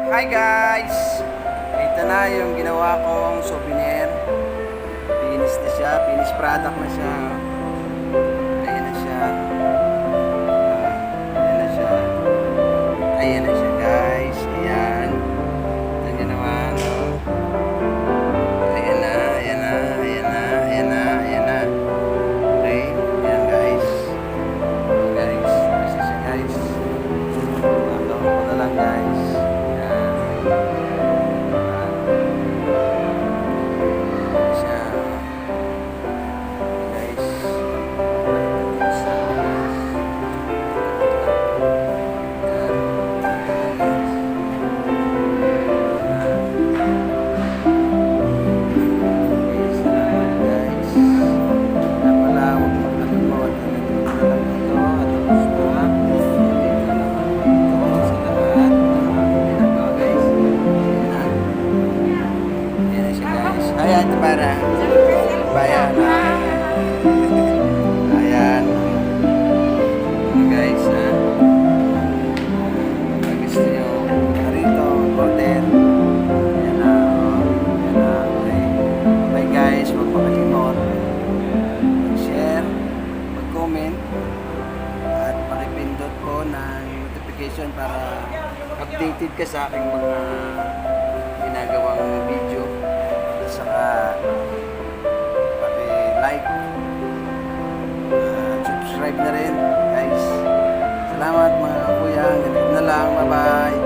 Hi guys! Ito na yung ginawa kong souvenir. Finish na siya, finished product na siya. Ayan na siya. Ayan na siya. Ayan na siya guys. Ayan. Ito nyo naman. Ayan na, ayan na, ayan na, ayan na, ayan na. Okay, ayan guys. Guys, kasi siya guys. Ito ko na lang guys. Ayan, para bayan. Ayan. Guys, ha? Gusto nyo rito, order. Ayan na. Ayan na. Okay. Okay guys, huwag makalimot. Mag-share, mag-comment, at pakipindot po ng notification para updated ka sa aking mga ginagawang video. Saka paki-like, subscribe na rin guys. Salamat mga kuya, ganito na lang, bye bye.